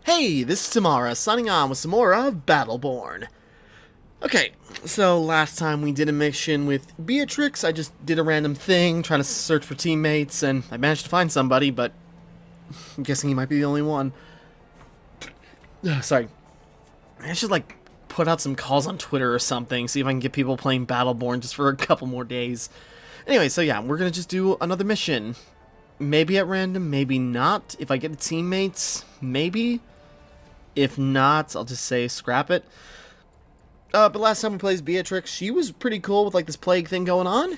Hey, this is Timmara, signing on with some more of Battleborn. Okay, so last time we did a mission with Beatrix. I just did a random thing, trying to search for teammates, and I managed to find somebody, but I'm guessing he might be the only one. Sorry. I should, put out some calls on Twitter or something, see if I can get people playing Battleborn just for a couple more days. Anyway, so yeah, we're gonna just do another mission. Maybe at random, maybe not. If I get the teammates, maybe. If not, I'll just say scrap it. But last time we played as Beatrix, she was pretty cool with this plague thing going on.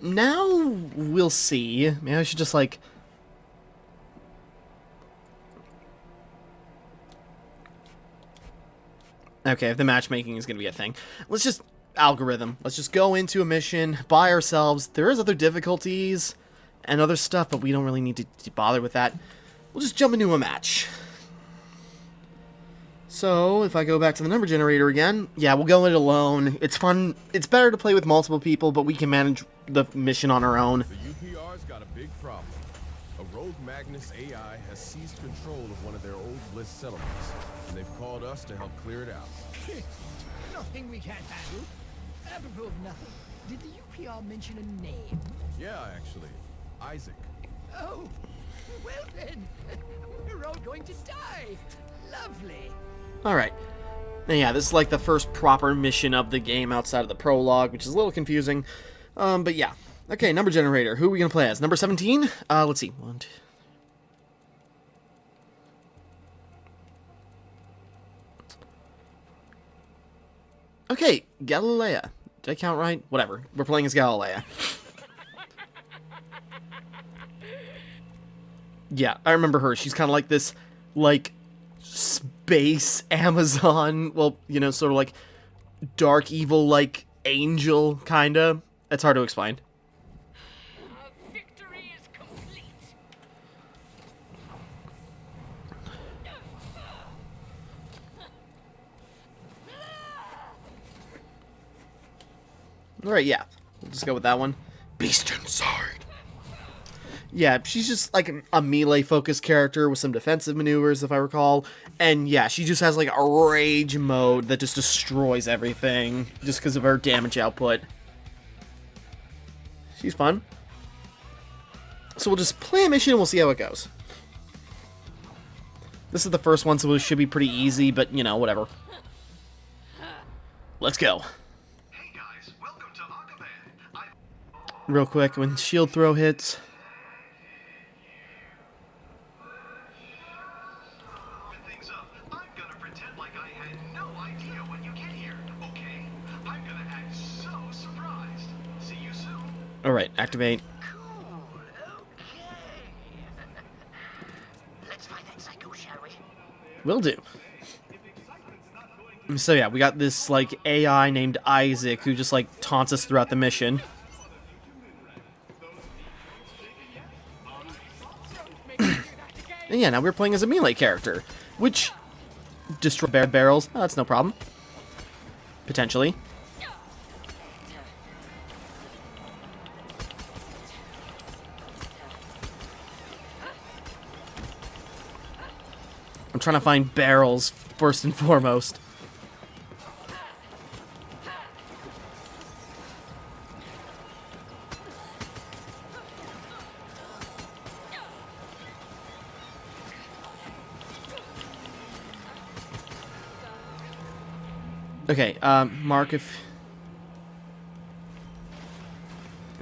Now we'll see. Maybe I should just Okay, if the matchmaking is gonna be a thing, let's just algorithm. Let's just go into a mission by ourselves. There is other difficulties and other stuff, but we don't really need to bother with that. We'll just jump into a match. So, if I go back to the number generator again, yeah, we'll go it alone. It's fun. It's better to play with multiple people, but we can manage the mission on our own. The UPR's got a big problem. A rogue Magnus AI has seized control of one of their old Bliss settlements, and they've called us to help clear it out. Nothing we can't handle. Apropos of nothing, did the UPR mention a name? Yeah, actually. Isaac. Oh, well then, we're all going to die. Lovely. Alright. And yeah, this is the first proper mission of the game outside of the prologue, which is a little confusing. But yeah. Okay, number generator. Who are we going to play as? Number 17? Let's see. 1, 2. Okay, Galilea. Did I count right? Whatever. We're playing as Galilea. Yeah, I remember her. She's kind of like this, space Amazon. Well, sort of dark evil, angel, kinda. That's hard to explain. Victory is complete. Alright, yeah. We'll just go with that one. Beast inside. Yeah, she's just a melee-focused character with some defensive maneuvers, if I recall. And yeah, she just has a rage mode that just destroys everything just because of her damage output. She's fun. So we'll just play a mission and we'll see how it goes. This is the first one, so it should be pretty easy, but, whatever. Let's go. Hey guys, welcome to Akaban. Real quick, when shield throw hits... Alright, activate. Cool. Okay. Let's find that psycho, shall we? Will do. So yeah, we got this AI named Isaac who just taunts us throughout the mission. And yeah, now we're playing as a melee character, which destroy barrels. Oh, that's no problem. Potentially. I'm trying to find barrels, first and foremost. Okay, mark if...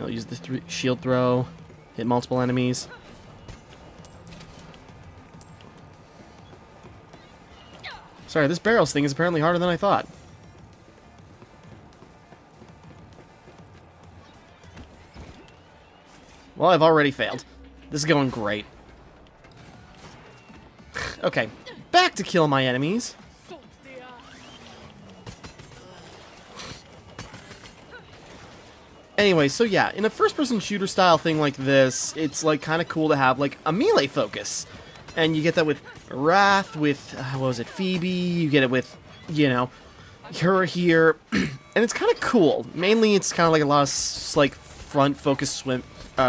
I'll use the shield throw, hit multiple enemies. Sorry, this barrels thing is apparently harder than I thought. Well, I've already failed. This is going great. Okay, back to kill my enemies. Anyway, so yeah, in a first-person shooter style thing like this, it's kind of cool to have a melee focus. And you get that with Wrath, with, what was it, Phoebe, you get it with, her here, and it's kind of cool. Mainly, it's kind of a lot of, front-focused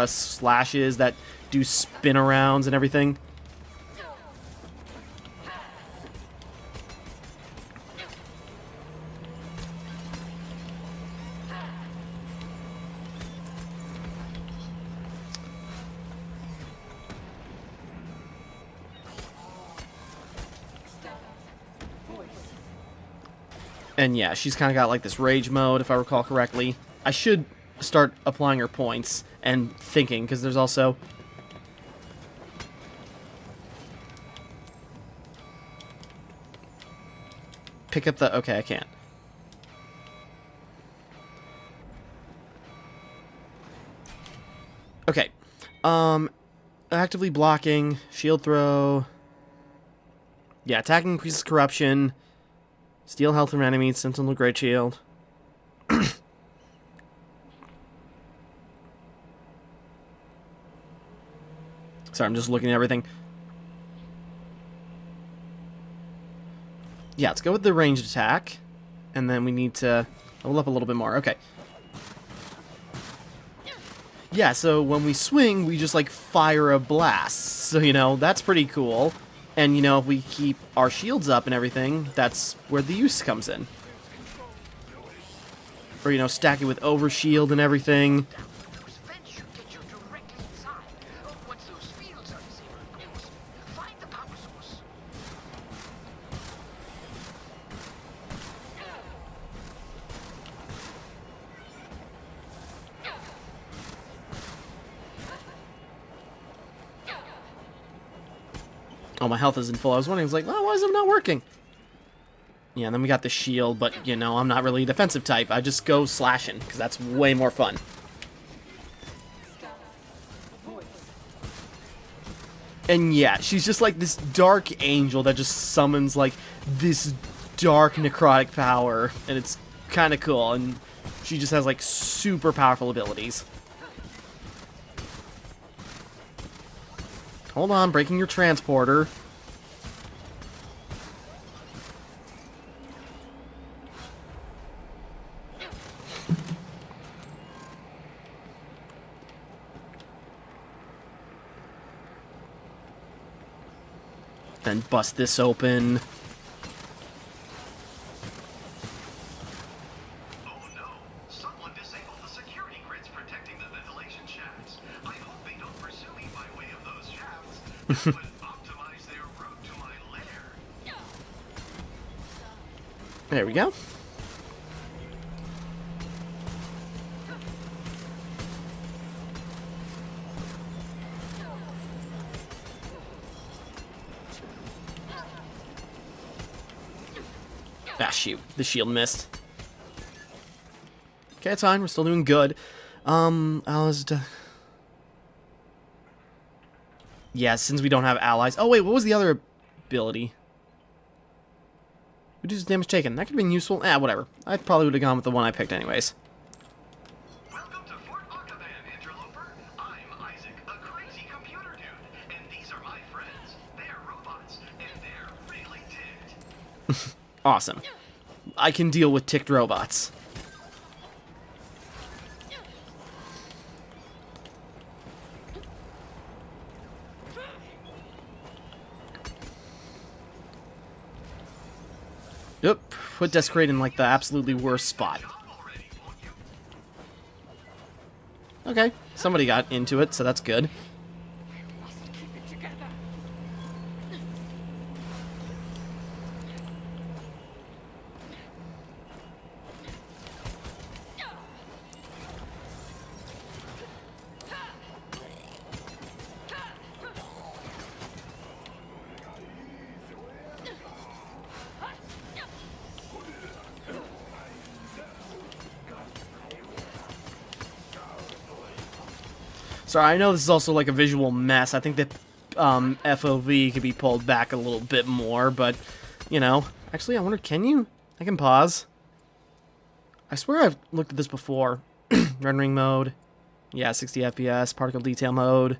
slashes that do spin-arounds and everything. And yeah, she's kind of got like this rage mode, if I recall correctly. I should start applying her points and thinking, because there's also... Pick up the... Okay, I can't. Okay. Actively blocking, shield throw. Yeah, attacking increases corruption. Steal health from enemies, sentinel great shield. Sorry, I'm just looking at everything. Yeah, let's go with the ranged attack. And then we need to level up a little bit more. Okay. Yeah, so when we swing, we just, like, fire a blast. So, you know, that's pretty cool. And, you know, if we keep our shields up and everything, that's where the use comes in. Or, you know, stack it with overshield and everything. Those vents should get you directly inside. Once those fields are disabled, find the power source. Oh, my health isn't full. I was wondering, I was like, oh, why is it not working? Yeah, and then we got the shield, but, you know, I'm not really a defensive type. I just go slashing, because that's way more fun. And yeah, she's just like this dark angel that just summons, like, this dark necrotic power, and it's kind of cool, and she just has, like, super powerful abilities. Hold on, breaking your transporter. Then bust this open. Oh no! Someone disabled the security grids protecting the ventilation shafts. I hope they don't pursue me by way of those shafts. That would optimize their route to my lair. There we go. Ah, shoot. The shield missed. Okay, it's fine. We're still doing good. Yeah, since we don't have allies. Oh, wait, what was the other ability? Reduces damage taken. That could have been useful. Whatever. I probably would have gone with the one I picked anyways. Welcome to Fort Akaban, interloper. I'm Isaac, a crazy computer dude, and these are my friends. They're robots, and they're really ticked. Awesome. I can deal with ticked robots. Yep, put Desecrate in like the absolutely worst spot. Already, won't you? Okay, somebody got into it, so that's good. Must keep it together. Sorry, I know this is also like a visual mess. I think that FOV could be pulled back a little bit more, but, you know. Actually, I wonder, can you? I can pause. I swear I've looked at this before. Rendering mode. Yeah, 60 FPS. Particle detail mode.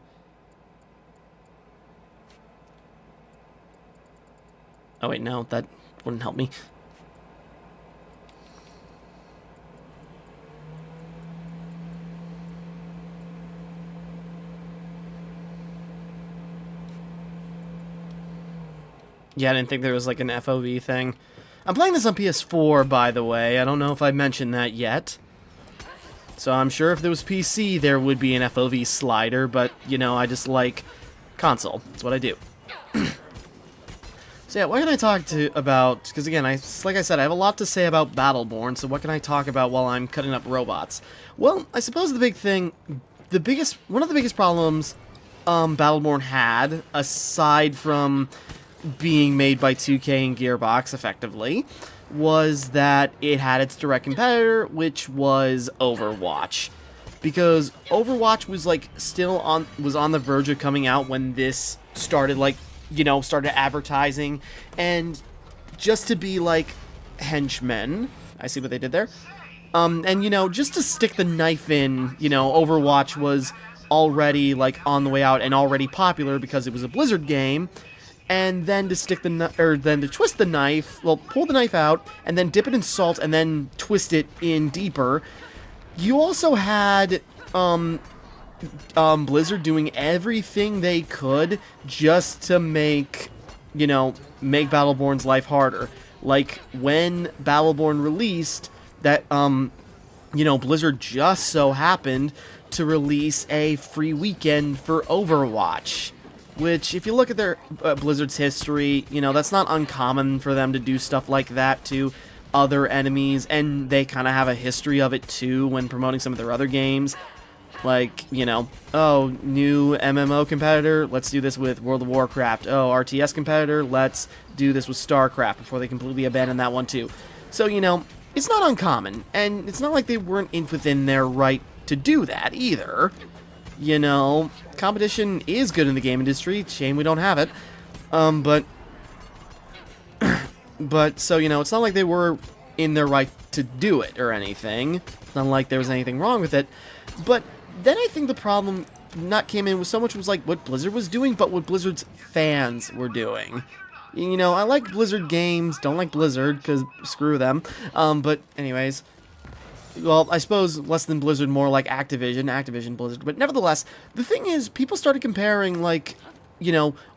Oh, wait, no, that wouldn't help me. Yeah, I didn't think there was like an FOV thing. I'm playing this on PS4, by the way. I don't know if I mentioned that yet. So I'm sure if there was PC, there would be an FOV slider, but, you know, I just like console. That's what I do. So yeah, what can I talk about? Because again, like I said, I have a lot to say about Battleborn. So what can I talk about while I'm cutting up robots? Well, I suppose the big thing, one of the biggest problems Battleborn had, aside from being made by 2K and Gearbox, effectively, was that it had its direct competitor, which was Overwatch. Because Overwatch was was on the verge of coming out when this started, started advertising, and just to be like henchmen, I see what they did there, and just to stick the knife in, Overwatch was already on the way out and already popular because it was a Blizzard game, and then to stick then to twist the knife, pull the knife out and then dip it in salt and then twist it in deeper. You also had Blizzard doing everything they could just to make Battleborn's life harder. Like when Battleborn released, that Blizzard just so happened to release a free weekend for Overwatch, which, if you look at their Blizzard's history, that's not uncommon for them to do stuff like that to other enemies, and they kind of have a history of it too when promoting some of their other games. Like, oh, new MMO competitor, let's do this with World of Warcraft. Oh, RTS competitor, let's do this with StarCraft before they completely abandon that one too. So, it's not uncommon, and it's not like they weren't within their right to do that either. Competition is good in the game industry. Shame we don't have it. But so, it's not like they were in their right to do it or anything. It's not like there was anything wrong with it. But then I think the problem not came in with so much was what Blizzard was doing, but what Blizzard's fans were doing. I like Blizzard games, don't like Blizzard, because screw them. But anyways, well, I suppose less than Blizzard, more like Activision, Blizzard. But nevertheless, the thing is, people started comparing,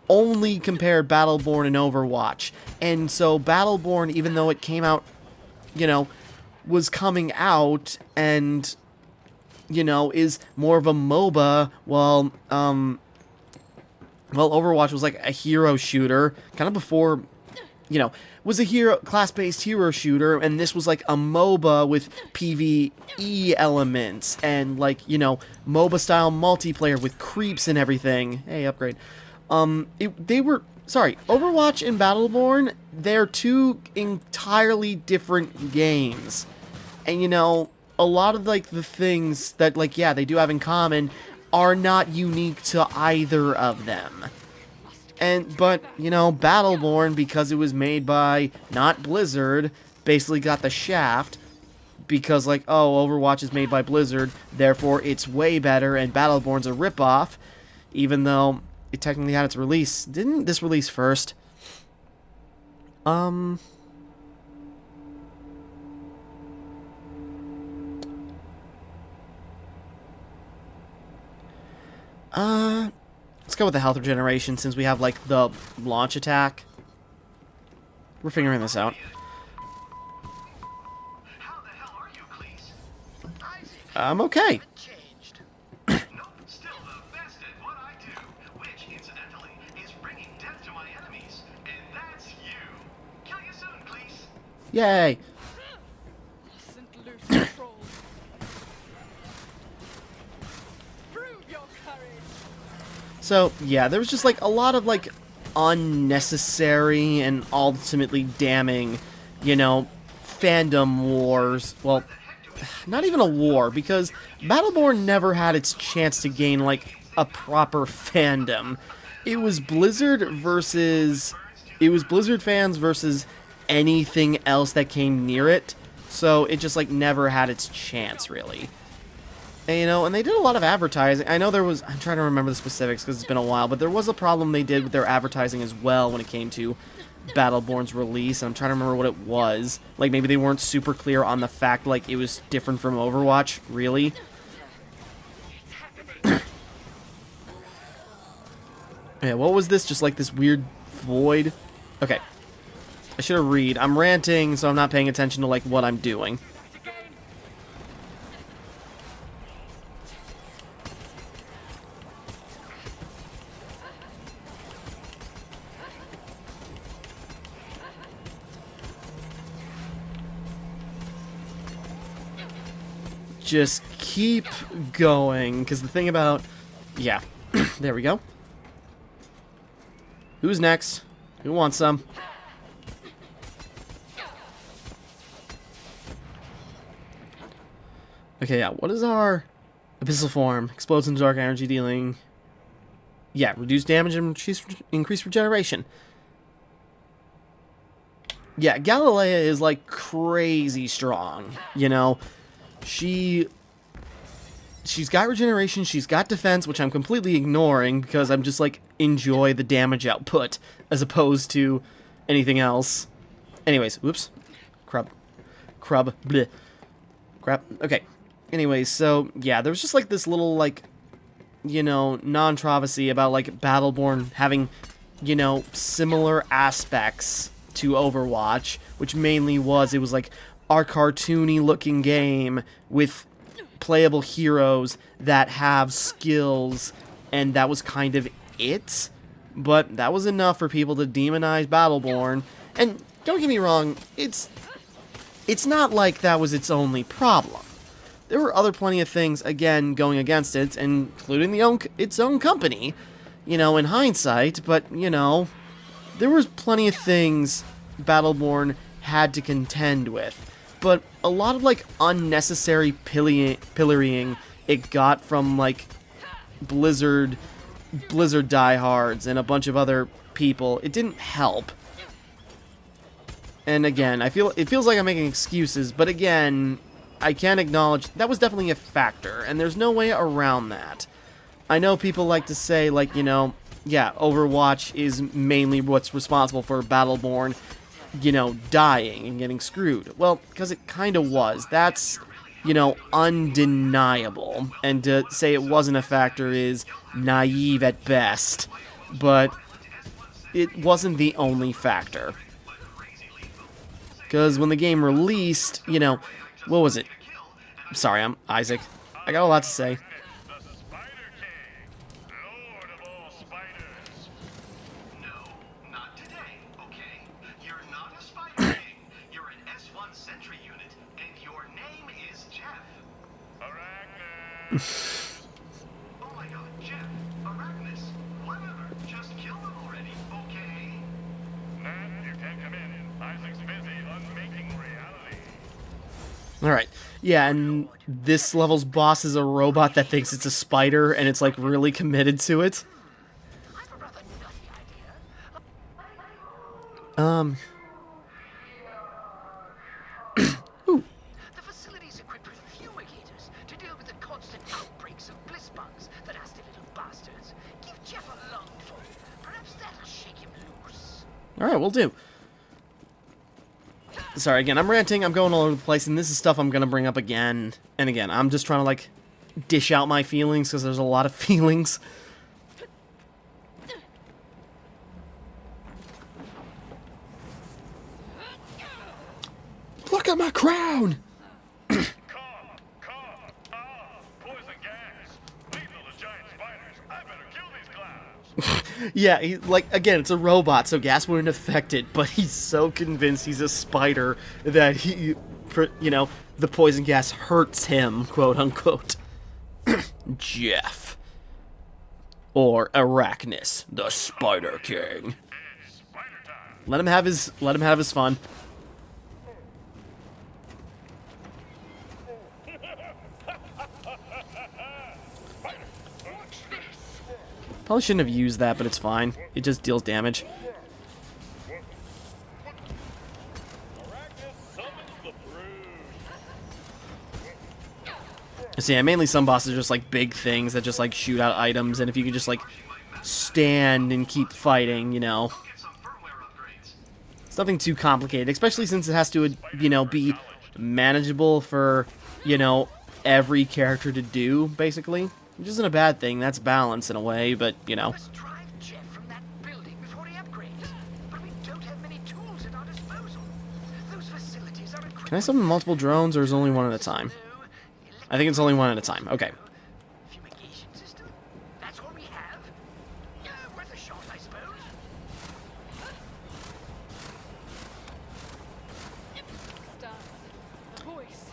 only compared Battleborn and Overwatch. And so Battleborn, even though it came out, was coming out and, is more of a MOBA, while Overwatch was like a hero shooter, kind of before, was a class-based hero shooter, and this was like a MOBA with PvE elements, and MOBA-style multiplayer with creeps and everything. Hey, upgrade. Overwatch and Battleborn, they're two entirely different games. And, a lot of, the things that, they do have in common are not unique to either of them. But, Battleborn, because it was made by not Blizzard, basically got the shaft, because, Overwatch is made by Blizzard, therefore it's way better, and Battleborn's a ripoff, even though it technically had its release. Didn't this release first? Let's go with the health regeneration since we have, the launch attack. We're figuring this out. How the hell are you, Cleese? I'm okay. Changed. Nope, still the best at what I do, which, incidentally, is bringing death to my enemies. And that's you. Kill you soon, Cleese. Yay. Mustn't lose control. Prove your courage. So, yeah, there was just, a lot of, unnecessary and ultimately damning, fandom wars. Well, not even a war, because Battleborn never had its chance to gain, a proper fandom. It was Blizzard fans versus anything else that came near it, so it just, never had its chance, really. And, and they did a lot of advertising. I know I'm trying to remember the specifics because it's been a while, but there was a problem they did with their advertising as well when it came to Battleborn's release. I'm trying to remember what it was. Maybe they weren't super clear on the fact, it was different from Overwatch, really. Yeah, what was this? Just, this weird void? Okay. I should have read. I'm ranting, so I'm not paying attention to, what I'm doing. just keep going, because the thing about... Yeah, there we go. Who's next? Who wants some? Okay, yeah, what is our abyssal form? Explodes into dark energy dealing... Yeah, reduce damage and increase regeneration. Yeah, Galilea is, like, crazy strong, you know? She's got regeneration, she's got defense, which I'm completely ignoring because I'm just, like, enjoy the damage output as opposed to anything else. Anyways, whoops. Crap. Bleh. Crap. Okay. Anyways, so, yeah, there was just, like, this little, like, you know, non-controversy about, like, Battleborn having, you know, similar aspects to Overwatch, which mainly was, it was, like, our cartoony-looking game with playable heroes that have skills, and that was kind of it. But that was enough for people to demonize Battleborn, and don't get me wrong, it's not like that was its only problem. There were other plenty of things, again, going against it, including its own company, you know, in hindsight, but, you know, there was plenty of things Battleborn had to contend with. But a lot of, like, unnecessary pillorying it got from, like, Blizzard diehards and a bunch of other people, it didn't help. And again, it feels like I'm making excuses, but again, I can acknowledge that was definitely a factor, and there's no way around that. I know people like to say, like, you know, yeah, Overwatch is mainly what's responsible for Battleborn, you know, dying and getting screwed. Well, because it kind of was. That's, you know, undeniable. And to say it wasn't a factor is naive at best. But it wasn't the only factor. Because when the game released, you know, what was it? Sorry, I'm Isaac. I got a lot to say. Oh my god, Jeff, Arachnus, whatever, just kill them already, okay? Man, you can't come in. Isaac's busy unmaking reality. Alright, yeah, and this level's boss is a robot that thinks it's a spider, and it's, like, really committed to it. I have a rather nutty idea. The facility's equipped with fumigators to deal with the constant outbreaks of bliss bugs, the nasty little bastards. Give Jeff a lungful. Perhaps that'll shake him loose. Alright, we'll do. Sorry, again, I'm ranting, I'm going all over the place, and this is stuff I'm gonna bring up again and again. I'm just trying to, like, dish out my feelings, because there's a lot of feelings. Look at my crown! Poison gas. Lethal to giant spiders. I better kill these clowns. Yeah, like, again, it's a robot, so gas wouldn't affect it, but he's so convinced he's a spider that he, you know, the poison gas hurts him, quote unquote. Jeff. Or Arachnus, the Spider King. It's spider time. Let him have his fun. Probably shouldn't have used that, but it's fine. It just deals damage. Arachnus summons the brood. See, mainly some bosses are just like big things that just like shoot out items, and if you could just like stand and keep fighting, you know. Get some firmware upgrades. It's nothing too complicated, especially since it has to, you know, be manageable for, you know, every character to do, basically. Which isn't a bad thing, that's balance in a way, but, you know. Must drive Jeff from that building before he upgrades. But we don't have many tools at our disposal. Those facilities are equipped. Can I summon multiple drones, or is it only one at a time? I think it's only one at a time. Okay. Fumigation system? That's all we have? Worth a shot, I suppose. Stars. A voice.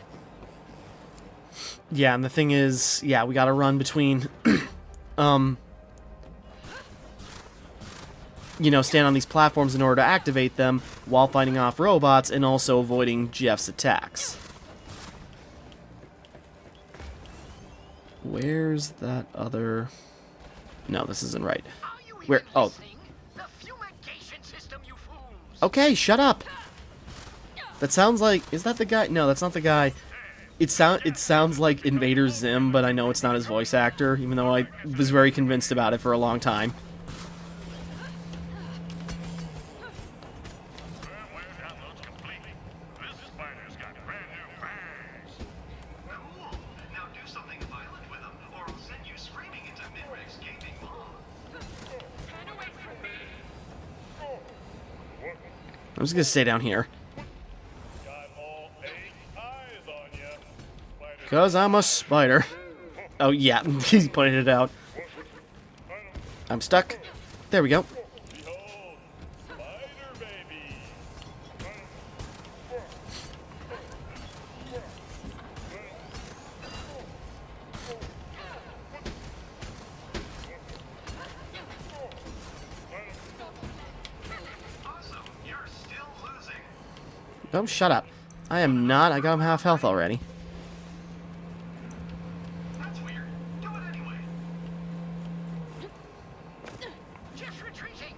Yeah, and the thing is, yeah, we gotta run between, you know, stand on these platforms in order to activate them while fighting off robots and also avoiding Jeff's attacks. Where's that other... No, this isn't right. Are you Where? even Oh. listening? The fumigation system, you fools! Okay, shut up! That sounds like... Is that the guy? No, that's not the guy. It sounds like Invader Zim, but I know it's not his voice actor, even though I was very convinced about it for a long time. Firmware download's complete. This spider's got brand new fangs. Cool. Now do something violent with them, or I'll send you screaming into Minrig's gaping maw. Turn away from me. I'm just gonna stay down here. Got all 8 eyes on ya. Spider. Because I'm a spider. Oh, yeah, he's pointed it out. I'm stuck. There we go. Behold, spider baby. Awesome. You're still losing. Oh, shut up. I am not. I got him half health already. That's weird. Do it anyway. Jeff's retreating!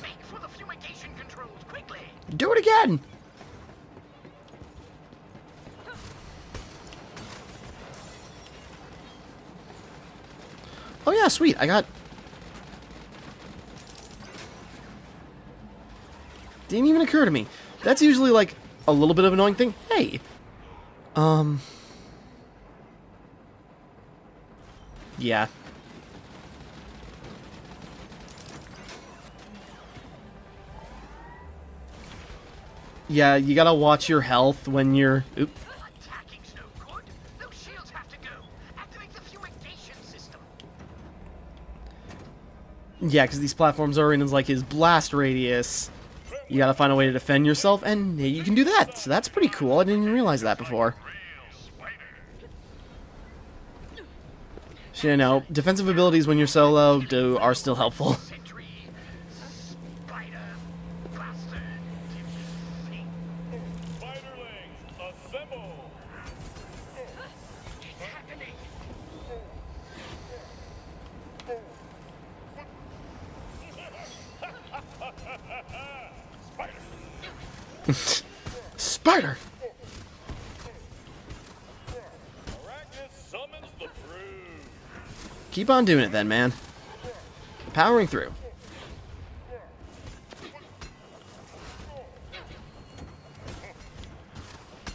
Make for the fumigation controls, quickly! Do it again! Oh yeah, sweet. I got... Didn't even occur to me. That's usually like a little bit of an annoying thing. Hey! Yeah. Yeah, you gotta watch your health when you're... Oop. Attacking's no good. Those shields have to go. Activate the fumigation system. Yeah, because these platforms are in like his blast radius. You gotta find a way to defend yourself, and you can do that. So that's pretty cool. I didn't even realize that before. Real spider. So, you know, defensive abilities when you're solo are still helpful. Sentry. Spider. Bastard. Thing. Spiderlings, assemble. It's happening. Spider! Arachnus summons the brood. Keep on doing it then, man. Powering through.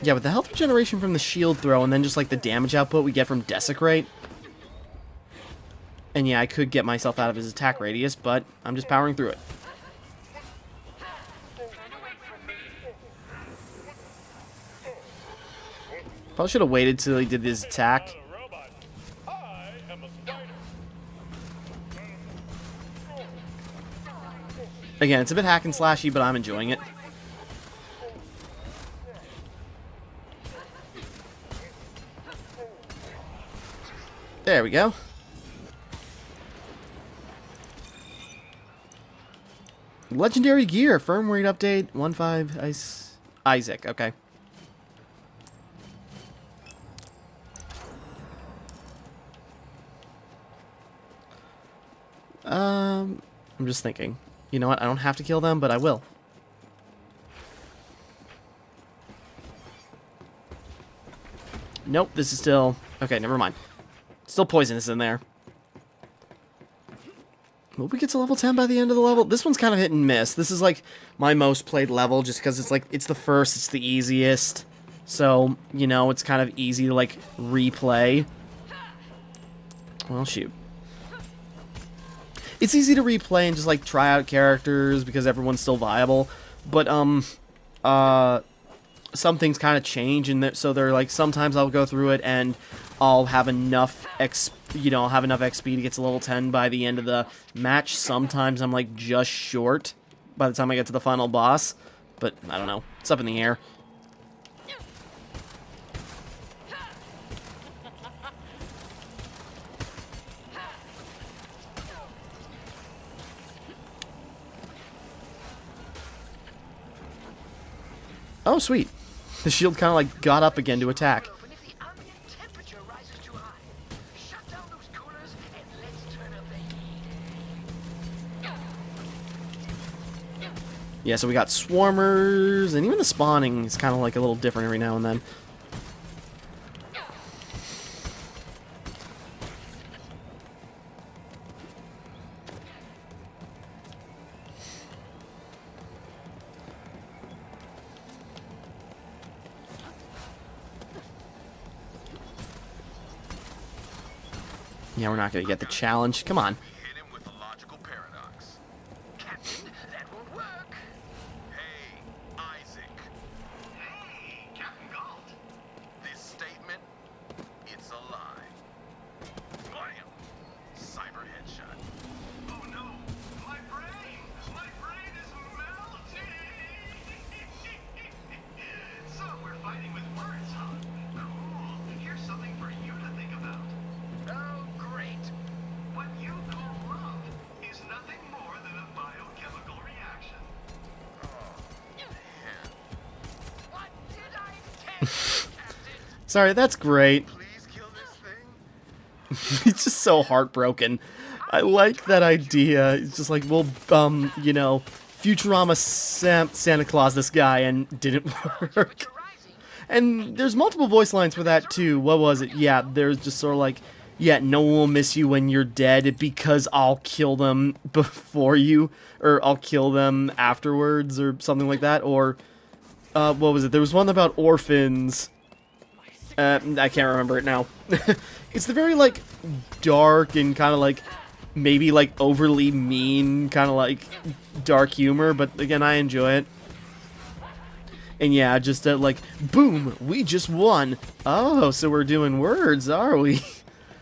Yeah, with the health regeneration from the shield throw and then just like the damage output we get from Desecrate. And yeah, I could get myself out of his attack radius, but I'm just powering through it. Probably should have waited till he did his attack. Not a robot. I am a spider. Again, it's a bit hack and slashy, but I'm enjoying it. There we go. Legendary gear, firmware update 1.5 Isic, okay. I'm just thinking. You know what? I don't have to kill them, but I will. Nope, this is still... Okay, never mind. Still poisonous in there. Will we get to level 10 by the end of the level? This one's kind of hit and miss. This is like my most played level just because it's like, it's the first, it's the easiest. So, you know, it's kind of easy to like replay. Well, shoot. It's easy to replay and just like try out characters because everyone's still viable. But, some things kind of change, and so they're like, sometimes I'll go through it and I'll have enough XP to get to level 10 by the end of the match. Sometimes I'm like just short by the time I get to the final boss, but I don't know. It's up in the air. Oh, sweet. The shield kind of like got up again to attack. And if the ambient temperature rises too high, shut down those coolers and let's turn up the heat. Yeah, so we got swarmers, and even the spawning is kind of like a little different every now and then. Yeah, we're not going to get the challenge. Come on. Hit him with a logical paradox. Captain, that won't work. Hey, Isaac. Hey, Captain Galt. This statement, it's a lie. Blam! Cyber headshot. Oh no, my brain! My brain is melting! So we're fighting with words, huh? Cool. Here's something for you to think about. Oh, great. What you call love is nothing more than a biochemical reaction. What did I tell you, Captain? Sorry, that's great. Please kill this thing. He's just so heartbroken. I like that idea. It's just like, well, you know, Futurama Santa Claus this guy and didn't work. Rising. And there's multiple voice lines for that too. What was it? Yeah, there's just sort of like, yeah, no one will miss you when you're dead because I'll kill them before you, or I'll kill them afterwards, or something like that. Or, what was it? There was one about orphans. I can't remember it now. It's the very, like, dark and kind of, like, maybe, like, overly mean, kind of, like, dark humor. But, again, I enjoy it. And, yeah, just, like, boom, we just won. Oh, so we're doing words, are we?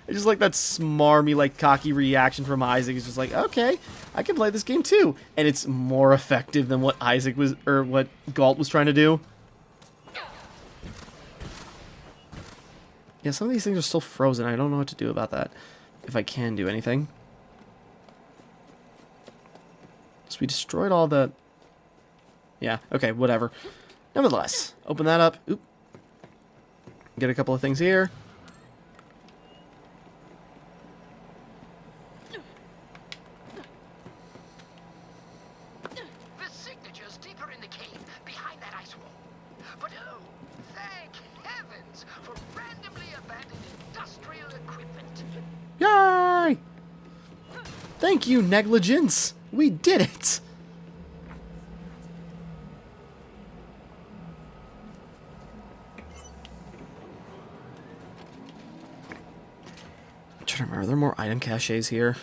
I just like that smarmy, like, cocky reaction from Isaac. It's just like, okay, I can play this game, too. And it's more effective than what Isaac was, or what Galt was trying to do. Yeah, some of these things are still frozen. I don't know what to do about that. If I can do anything. So we destroyed all the... Yeah, okay, whatever. Nevertheless, open that up. Oop. Get a couple of things here. The signature's deeper in the cave, behind that ice wall. But oh, thank heavens for randomly abandoned industrial equipment. Yay! Thank you, negligence. We did it. I'm trying to remember, are there more item caches here?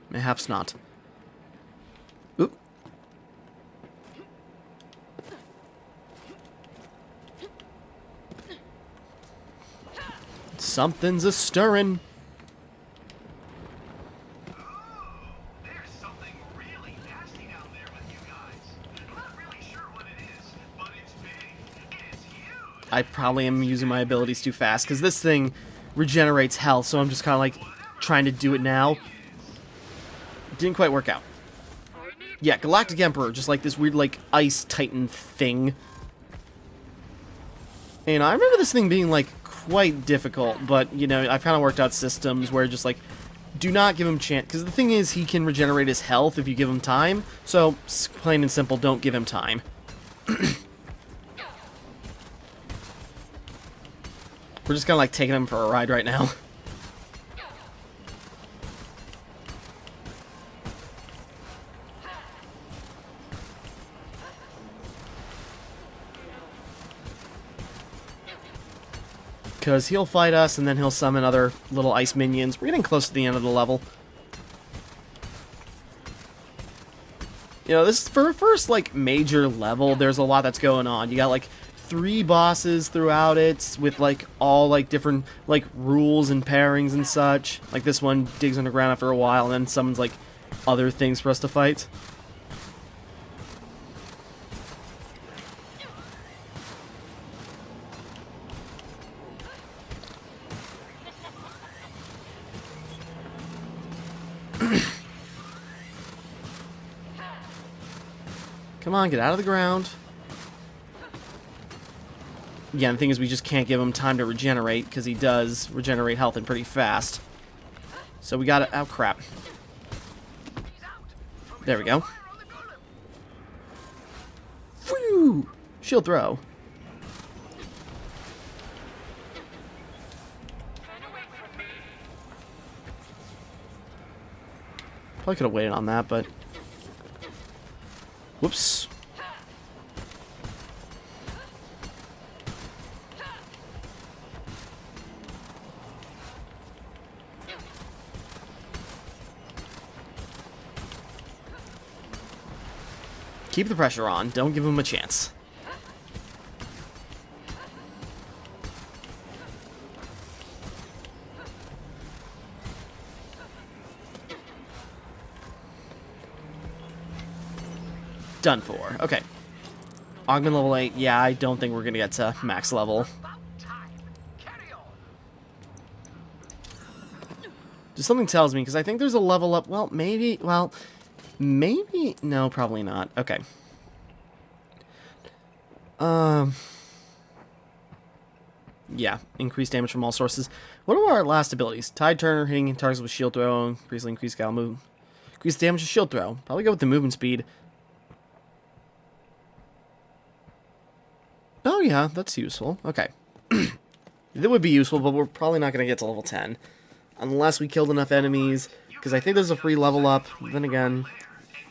Perhaps not. Oop. Something's a-stirring. There's something really nasty down there with you guys. I'm not really sure what it is, but it's big. It's huge. I probably am using my abilities too fast, because this thing regenerates health, so I'm just kind of like trying to do it now. Didn't quite work out. Yeah, Galactic Emperor, just like this weird, like, ice titan thing. And I remember this thing being, like, quite difficult, but, you know, I've kind of worked out systems where just, like, do not give him chance, because the thing is, he can regenerate his health if you give him time, so, plain and simple, don't give him time. We're just kind of, like, taking him for a ride right now. Because he'll fight us, and then he'll summon other little ice minions. We're getting close to the end of the level. You know, this is for a first, like, major level, there's a lot that's going on. You got, like, 3 bosses throughout it, with, like, all, like, different, like, rules and pairings and such. Like, this one digs underground after a while, and then summons, like, other things for us to fight. Come on, get out of the ground. Yeah, the thing is we just can't give him time to regenerate, because he does regenerate health and pretty fast. So we gotta... Oh, crap. There we go. Whew! Shield throw. Probably could have waited on that, but... Whoops. Keep the pressure on. Don't give him a chance. Done for. Okay. Augment level 8. Yeah, I don't think we're going to get to max level. Just something tells me, because I think there's a level up. Well, maybe. Well, maybe. No, probably not. Okay. Yeah. Increased damage from all sources. What are our last abilities? Tide Turner, hitting targets with shield throw. Increase gal move. Increase damage with shield throw. Probably go with the movement speed. Oh, yeah, that's useful. Okay. That would be useful, but we're probably not going to get to level 10. Unless we killed enough enemies, because I think there's a free level up. Then again... And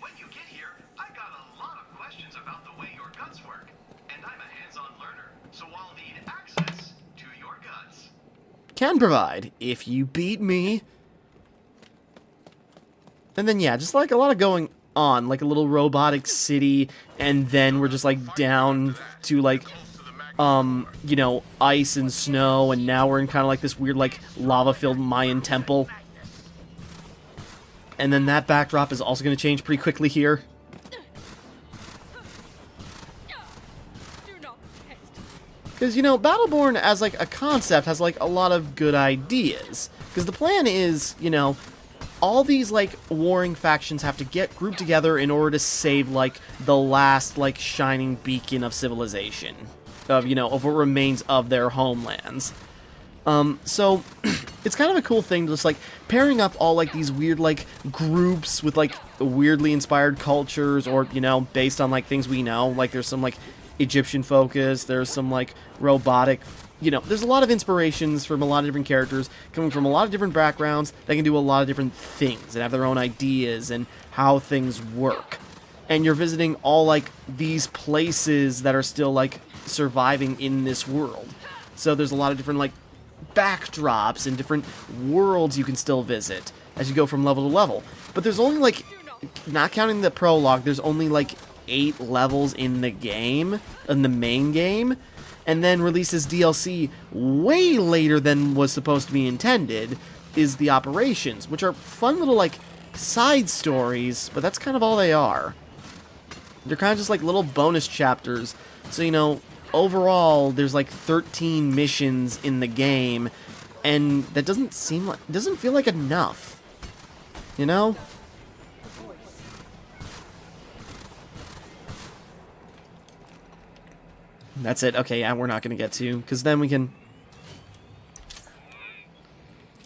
when you get here, I've got a lot of questions about the way your guts work. And I'm a hands-on learner, so I'll need access to your guts. Can provide, if you beat me. And then, yeah, just like a lot of going on. Like a little robotic city, and then we're just like down to like... you know, ice and snow, and now we're in kind of like this weird, like, lava-filled Mayan temple. And then that backdrop is also going to change pretty quickly here. Because, you know, Battleborn as, like, a concept has, like, a lot of good ideas. Because the plan is, you know, all these, like, warring factions have to get grouped together in order to save, like, the last, like, shining beacon of civilization. Of, you know, of what remains of their homelands. So, it's kind of a cool thing, just, like, pairing up all, like, these weird, like, groups with, like, weirdly inspired cultures, or, you know, based on, like, things we know. Like, there's some, like, Egyptian focus, there's some, like, robotic, you know, there's a lot of inspirations from a lot of different characters, coming from a lot of different backgrounds, that can do a lot of different things, and have their own ideas, and how things work. And you're visiting all, like, these places that are still, like, surviving in this world. So there's a lot of different, like, backdrops and different worlds you can still visit as you go from level to level. But there's only, like, not counting the prologue, there's only, like, 8 levels in the game, in the main game, and then releases DLC way later than was supposed to be intended, is the operations, which are fun little, like, side stories, but that's kind of all they are. They're kind of just, like, little bonus chapters. So, you know, overall, there's like 13 missions in the game, and that doesn't feel like enough, you know? That's it. Okay, yeah, we're not gonna get to, because then we can...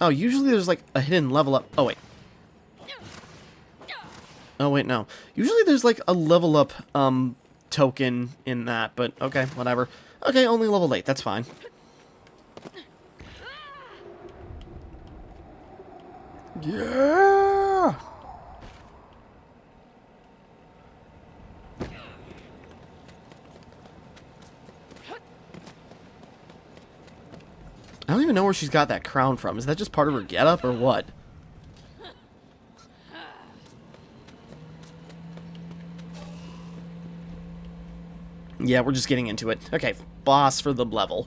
Oh, usually there's like a hidden level up. Oh, wait. Oh, wait, no. Usually there's like a level up, token in that, but okay, whatever. Okay, only level 8, that's fine. Yeah! I don't even know where she's got that crown from. Is that just part of her getup or what? Yeah, we're just getting into it. Okay, boss for the level.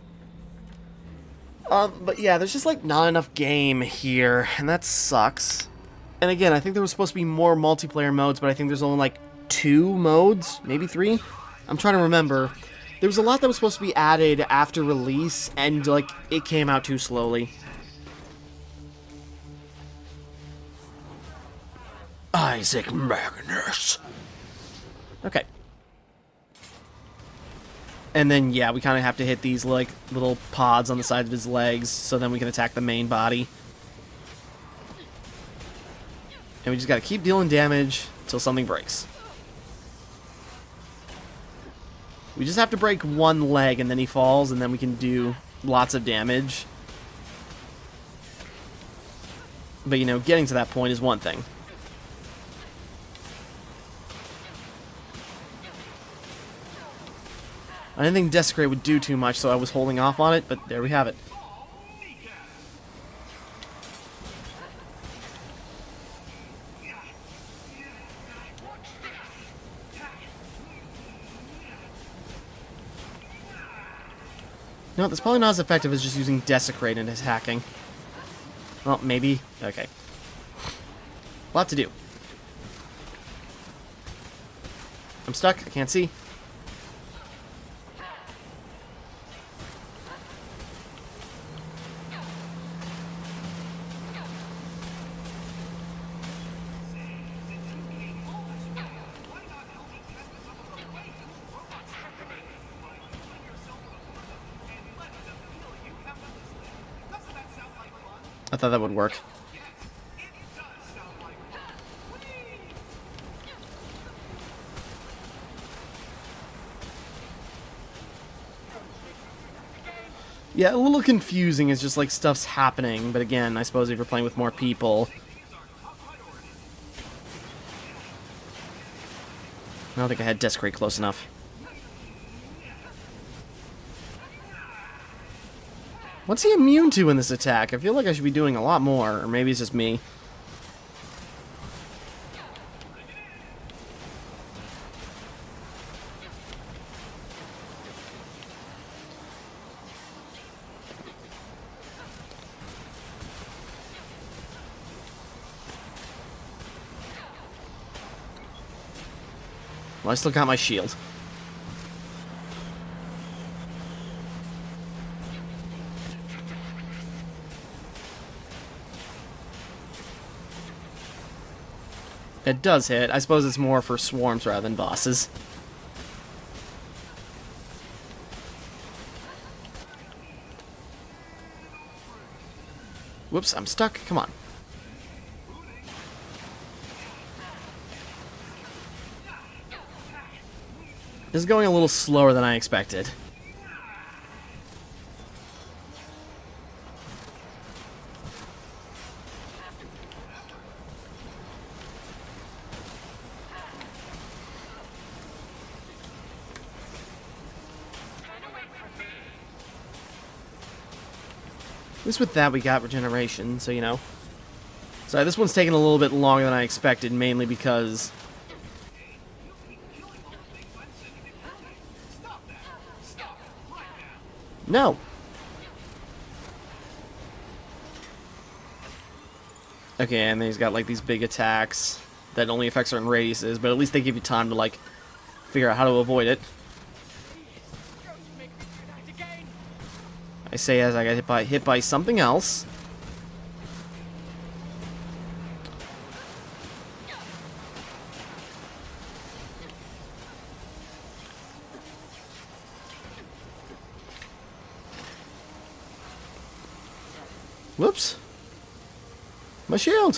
But yeah, there's just, like, not enough game here, and that sucks. And again, I think there was supposed to be more multiplayer modes, but I think there's only, like, 2 modes? Maybe 3? I'm trying to remember. There was a lot that was supposed to be added after release, and, like, it came out too slowly. Isaac Magnus. Okay. And then, yeah, we kind of have to hit these, like, little pods on the sides of his legs, so then we can attack the main body. And we just gotta keep dealing damage until something breaks. We just have to break one leg, and then he falls, and then we can do lots of damage. But, you know, getting to that point is one thing. I didn't think Desecrate would do too much, so I was holding off on it, but there we have it. No, that's probably not as effective as just using Desecrate in his hacking. Well, maybe. Okay. Lot to do. I'm stuck. I can't see. I thought that would work. Yeah, a little confusing. It's just like stuff's happening, but again, I suppose if you're playing with more people... I don't think I had Desecrate close enough. What's he immune to in this attack? I feel like I should be doing a lot more, or maybe it's just me. Well, I still got my shield. It does hit. I suppose it's more for swarms rather than bosses. Whoops, I'm stuck. Come on. This is going a little slower than I expected. At least with that we got regeneration, so you know. Sorry, this one's taking a little bit longer than I expected, mainly because... No! Okay, and then he's got like these big attacks that only affect certain radiuses, but at least they give you time to like figure out how to avoid it. I say as I got hit by something else. Whoops. My shield.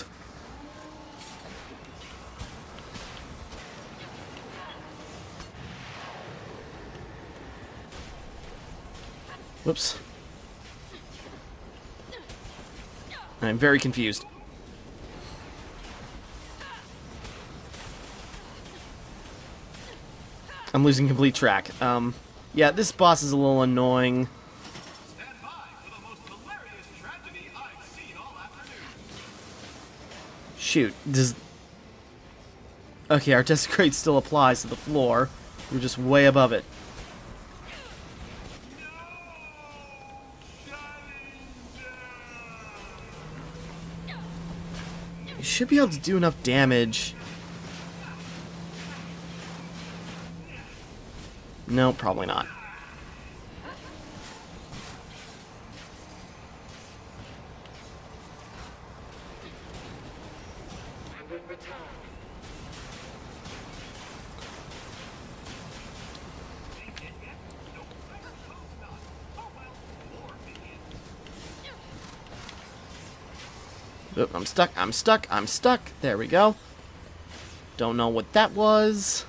Whoops. I'm very confused. I'm losing complete track. Yeah, this boss is a little annoying. Stand by for the most hilarious tragedy I've seen all afternoon. Shoot, does... Okay, our Desecrate still applies to the floor. We're just way above it. You should be able to do enough damage. No, probably not. Oop, I'm stuck, I'm stuck, I'm stuck. There we go. Don't know what that was.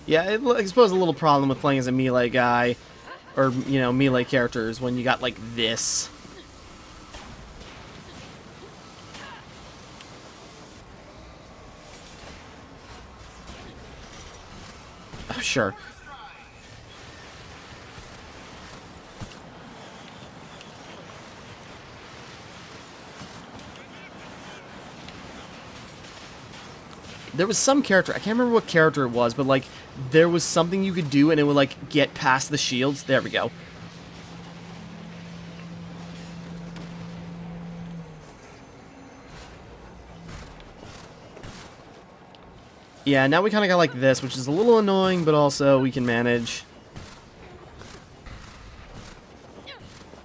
Yeah, I suppose a little problem with playing as a melee guy, or, you know, melee characters when you got, like, this. Oh, sure. There was some character, I can't remember what character it was, but, like, there was something you could do and it would, like, get past the shields. There we go. Yeah, now we kind of got like this, which is a little annoying, but also we can manage.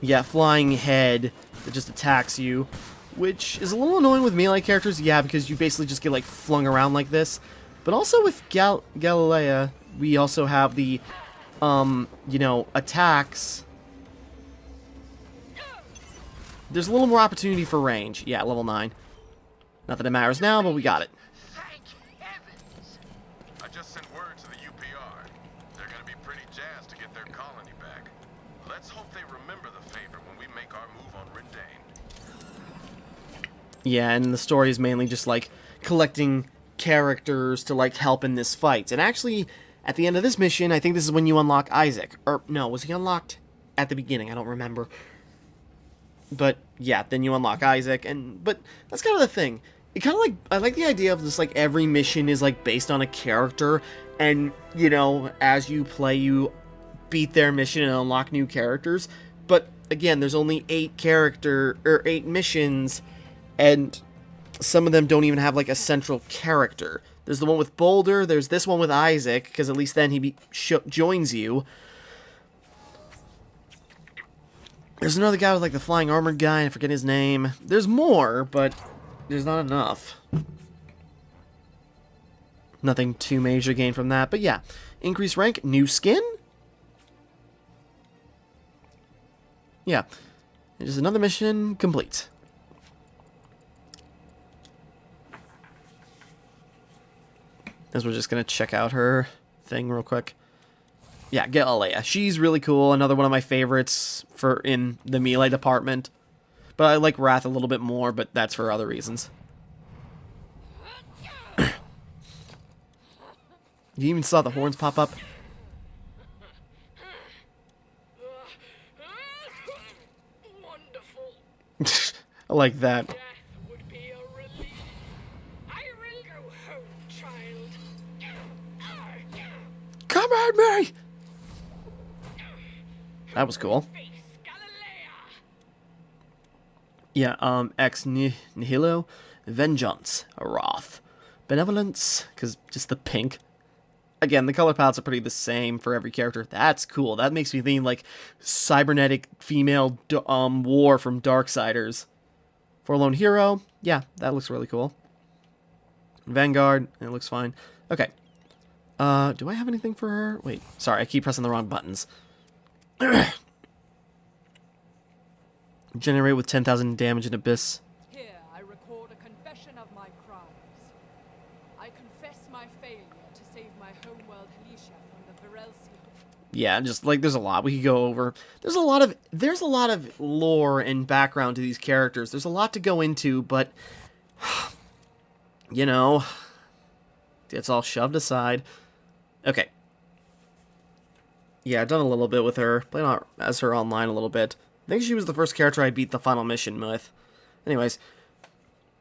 Yeah, flying head that just attacks you, which is a little annoying with melee characters, yeah, because you basically just get, like, flung around like this. But also with Galilea, we also have the, you know, attacks. There's a little more opportunity for range. Yeah, level 9. Not that it matters now, but we got it. Thank heavens! I just sent word to the UPR. They're gonna be pretty jazzed to get their colony back. Let's hope they remember the favor when we make our move on Rendane. Yeah, and the story is mainly just, like, collecting characters to, like, help in this fight. And actually, at the end of this mission, I think this is when you unlock Isic. Or, no, was he unlocked at the beginning? I don't remember. But, yeah, then you unlock Isic, but that's kind of the thing. It kind of, like, I like the idea of just, like, every mission is, like, based on a character, and, you know, as you play, you beat their mission and unlock new characters. But, again, there's only 8 missions, and some of them don't even have, like, a central character. There's the one with Boulder, there's this one with Isic, because at least then he joins you. There's another guy with, like, the flying armored guy, I forget his name. There's more, but there's not enough. Nothing too major gain from that, but yeah. Increased rank, new skin? Yeah. Just another mission complete. As we're just gonna check out her thing real quick. Yeah, Galilea. She's really cool. Another one of my favorites for in the melee department. But I like Wrath a little bit more, but that's for other reasons. You even saw the horns pop up? Wonderful. I like that. Death would be a relief. I will go home, child. Come at me! That was cool. Face Galilea. Yeah, ex nihilo, vengeance, wrath, benevolence, because just the pink. Again, the color palettes are pretty the same for every character. That's cool. That makes me think like cybernetic female war from Darksiders. Forlorn hero, yeah, that looks really cool. Vanguard, it looks fine. Okay. Do I have anything for her? Wait, sorry, I keep pressing the wrong buttons. Generate with 10,000 damage in Abyss. Here I record a confession of my crimes. I confess my failure to save my homeworld Helicia from the Virelsi. Yeah, just like there's a lot we could go over. There's a lot of lore and background to these characters. There's a lot to go into, but you know, it's all shoved aside. Okay. Yeah, I've done a little bit with her. Played on as her online a little bit. I think she was the first character I beat the final mission with. Anyways,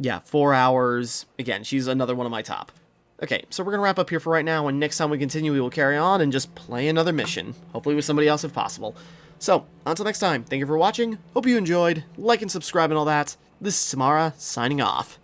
yeah, 4 hours. Again, she's another one of my top. Okay, so we're going to wrap up here for right now, and next time we continue, we will carry on and just play another mission. Hopefully with somebody else if possible. So, until next time, thank you for watching. Hope you enjoyed. Like and subscribe and all that. This is Timmara, signing off.